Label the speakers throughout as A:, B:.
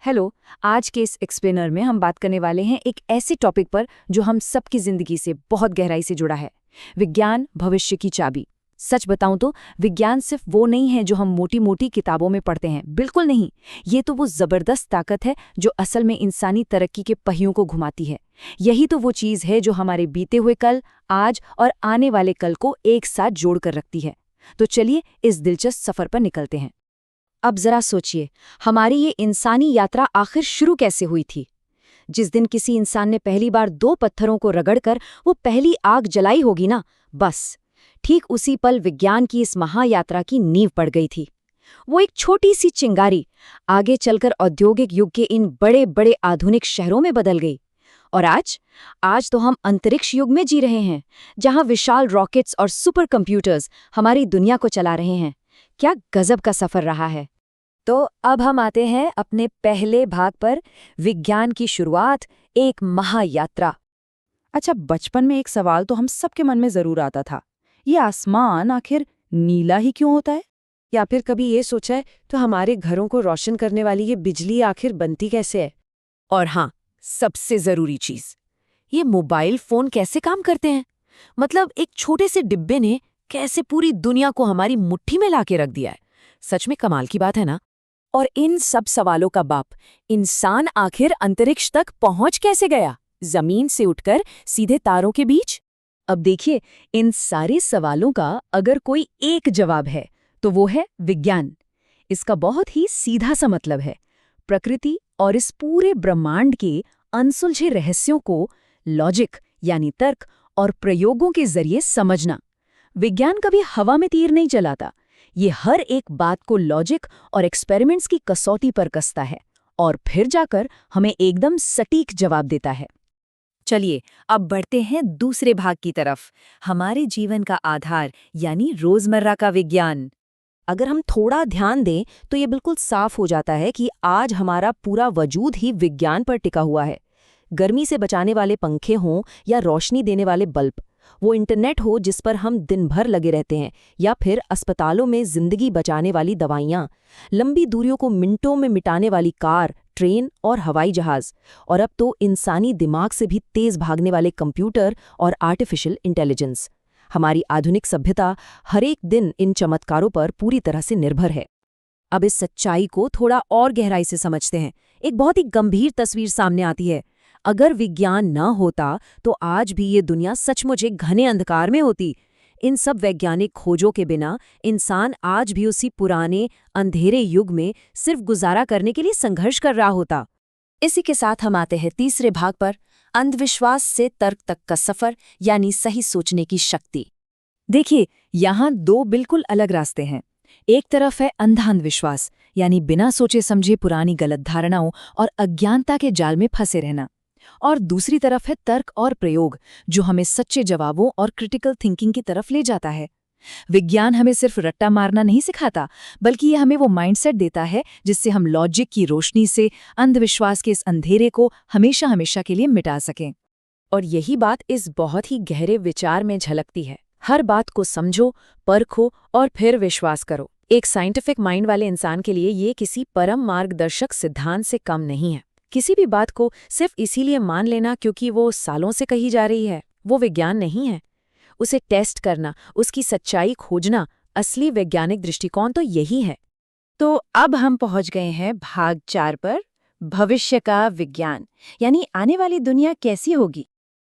A: Hello. आज के इस एक्सप्लेनर में हम बात करने वाले हैं एक ऐसे टॉपिक पर जो हम सबकी जिंदगी से बहुत गहराई से जुड़ा है। विज्ञान भविष्य की चाबी। सच बताऊं तो विज्ञान सिर्फ वो नहीं है जो हम मोटी मोटी किताबों में पढ़ते हैं, बिल्कुल नहीं। ये तो वो जबरदस्त ताकत है जो असल में इंसानी तरक्की के पहियों को घुमाती है। यही तो वो चीज़ है जो हमारे बीते हुए कल, आज और आने वाले कल को एक साथ जोड़ कर रखती है। तो चलिए इस दिलचस्प सफर पर निकलते हैं। अब जरा सोचिए, हमारी ये इंसानी यात्रा आखिर शुरू कैसे हुई थी। जिस दिन किसी इंसान ने पहली बार दो पत्थरों को रगड़कर वो पहली आग जलाई होगी ना, बस ठीक उसी पल विज्ञान की इस महायात्रा की नींव पड़ गई थी। वो एक छोटी सी चिंगारी आगे चलकर औद्योगिक युग के इन बड़े बड़े आधुनिक शहरों में बदल गई। और आज तो हम अंतरिक्ष युग में जी रहे हैं, जहां विशाल रॉकेट्स और सुपर कंप्यूटर्स हमारी दुनिया को चला रहे हैं। क्या गजब का सफर रहा है। तो अब हम आते हैं अपने पहले भाग पर, विज्ञान की शुरुआत, एक महायात्रा।
B: अच्छा, बचपन में एक सवाल तो हम सबके मन में जरूर आता था, ये आसमान आखिर नीला ही क्यों होता है?
C: या फिर कभी ये सोचा है तो हमारे घरों को रोशन करने वाली ये बिजली आखिर बनती कैसे है?
A: और हाँ, सबसे जरूरी चीज, ये मोबाइल फोन कैसे काम करते हैं। मतलब एक छोटे से डिब्बे ने कैसे पूरी दुनिया को हमारी मुट्ठी में लाके रख दिया है। सच में कमाल की बात है ना। और इन सब सवालों का बाप, इंसान आखिर अंतरिक्ष तक पहुंच कैसे गया, जमीन से उठकर सीधे तारों के बीच। अब देखिए, इन सारे सवालों का अगर कोई एक जवाब है तो वो है विज्ञान। इसका बहुत ही सीधा सा मतलब है प्रकृति और इस पूरे ब्रह्मांड के अनसुलझे रहस्यों को लॉजिक यानी तर्क और प्रयोगों के जरिए समझना। विज्ञान कभी हवा में तीर नहीं चलाता, ये हर एक बात को लॉजिक और एक्सपेरिमेंट्स की कसौटी पर कसता है और फिर जाकर हमें एकदम सटीक जवाब देता है। चलिए अब बढ़ते हैं दूसरे भाग की तरफ, हमारे जीवन का आधार यानी रोजमर्रा का विज्ञान। अगर हम थोड़ा ध्यान दें तो ये बिल्कुल साफ हो जाता है कि आज हमारा पूरा वजूद ही विज्ञान पर टिका हुआ है। गर्मी से बचाने वाले पंखे हों या रोशनी देने वाले बल्ब, वो इंटरनेट हो जिस पर हम दिन भर लगे रहते हैं, या फिर अस्पतालों में जिंदगी बचाने वाली दवाइयाँ, लंबी दूरियों को मिनटों में मिटाने वाली कार, ट्रेन और हवाई जहाज, और अब तो इंसानी दिमाग से भी तेज भागने वाले कंप्यूटर और आर्टिफिशियल इंटेलिजेंस। हमारी आधुनिक सभ्यता हर एक दिन इन चमत्कारों पर पूरी तरह से निर्भर है। अब इस सच्चाई को थोड़ा और गहराई से समझते हैं। एक बहुत ही गंभीर तस्वीर सामने आती है। अगर विज्ञान न होता तो आज भी ये दुनिया सचमुच एक घने अंधकार में होती। इन सब वैज्ञानिक खोजों के बिना इंसान आज भी उसी पुराने अंधेरे युग में सिर्फ गुजारा करने के लिए संघर्ष कर रहा होता। इसी के साथ हम आते हैं तीसरे भाग पर, अंधविश्वास से तर्क तक का सफर यानी सही सोचने की शक्ति। देखिए, यहाँ दो बिल्कुल अलग रास्ते हैं। एक तरफ है अंधा अंधविश्वास, यानी बिना सोचे समझे पुरानी गलत धारणाओं और अज्ञानता के जाल में फंसे रहना। और दूसरी तरफ है तर्क और प्रयोग, जो हमें सच्चे जवाबों और क्रिटिकल थिंकिंग की तरफ ले जाता है। विज्ञान हमें सिर्फ रट्टा मारना नहीं सिखाता, बल्कि ये हमें वो माइंडसेट देता है जिससे हम लॉजिक की रोशनी से अंधविश्वास के इस अंधेरे को हमेशा हमेशा के लिए मिटा सकें। और यही बात इस बहुत ही गहरे विचार में झलकती है। हर बात को समझो, परखो और फिर विश्वास करो। एक साइंटिफिक माइंड वाले इंसान के लिए ये किसी परम मार्गदर्शक सिद्धांत से कम नहीं है। किसी भी बात को सिर्फ इसीलिए मान लेना क्योंकि वो सालों से कही जा रही है, वो विज्ञान नहीं है। उसे टेस्ट करना, उसकी सच्चाई खोजना, असली वैज्ञानिक दृष्टिकोण तो यही है। तो अब हम पहुंच गए हैं भाग 4 पर, भविष्य का विज्ञान, यानी आने वाली दुनिया कैसी होगी।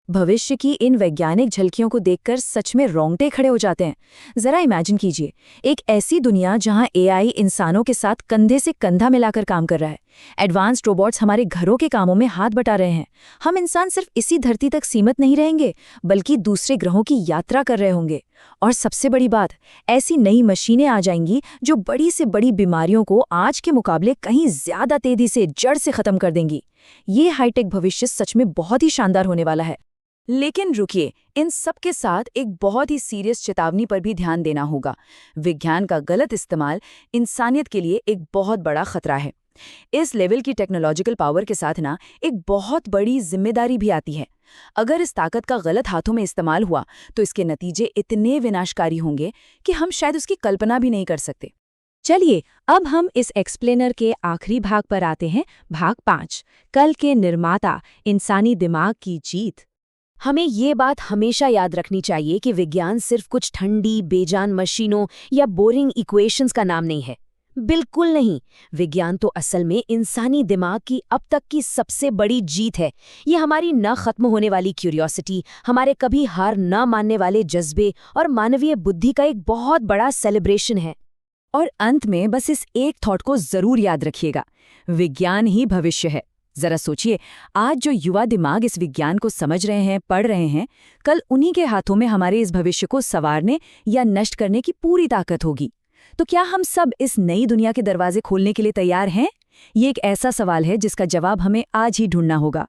A: भविष्य की इन वैज्ञानिक झलकियों को देखकर सच में रोंगटे खड़े हो जाते हैं। जरा इमेजिन कीजिए, एक ऐसी दुनिया जहां एआई इंसानों के साथ कंधे से कंधा मिलाकर काम कर रहा है। एडवांस्ड रोबोट्स हमारे घरों के कामों में हाथ बटा रहे हैं। हम इंसान सिर्फ इसी धरती तक सीमित नहीं रहेंगे, बल्कि दूसरे ग्रहों की यात्रा कर रहे होंगे। और सबसे बड़ी बात, ऐसी नई मशीनें आ जाएंगी जो बड़ी से बड़ी बीमारियों को आज के मुकाबले कहीं ज्यादा तेजी से जड़ से खत्म कर देंगी। ये हाईटेक भविष्य सच में बहुत ही शानदार होने वाला है। लेकिन रुकिए, इन सब के साथ एक बहुत ही सीरियस चेतावनी पर भी ध्यान देना होगा। विज्ञान का गलत इस्तेमाल इंसानियत के लिए एक बहुत बड़ा खतरा है। इस लेवल की टेक्नोलॉजिकल पावर के साथ ना एक बहुत बड़ी जिम्मेदारी भी आती है। अगर इस ताकत का गलत हाथों में इस्तेमाल हुआ तो इसके नतीजे इतने विनाशकारी होंगे कि हम शायद उसकी कल्पना भी नहीं कर सकते।
B: चलिए अब हम इस एक्सप्लेनर के आखिरी भाग पर आते हैं, भाग 5, कल के निर्माता इंसानी दिमाग की जीत।
A: हमें ये बात हमेशा याद रखनी चाहिए कि विज्ञान सिर्फ कुछ ठंडी बेजान मशीनों या बोरिंग इक्वेशंस का नाम नहीं है। बिल्कुल नहीं। विज्ञान तो असल में इंसानी दिमाग की अब तक की सबसे बड़ी जीत है। ये हमारी न खत्म होने वाली क्यूरियोसिटी, हमारे कभी हार न मानने वाले जज्बे और मानवीय बुद्धि का एक बहुत बड़ा सेलिब्रेशन है।
B: और अंत में बस इस एक थॉट को जरूर याद रखिएगा, विज्ञान ही भविष्य है। जरा सोचिए, आज जो युवा दिमाग इस विज्ञान को समझ रहे हैं, पढ़ रहे हैं, कल उन्हीं के हाथों में हमारे इस भविष्य को संवारने या नष्ट करने की पूरी ताकत होगी। तो क्या हम सब इस नई दुनिया के दरवाजे खोलने के लिए तैयार हैं? ये एक ऐसा सवाल है जिसका जवाब हमें आज ही ढूंढना होगा।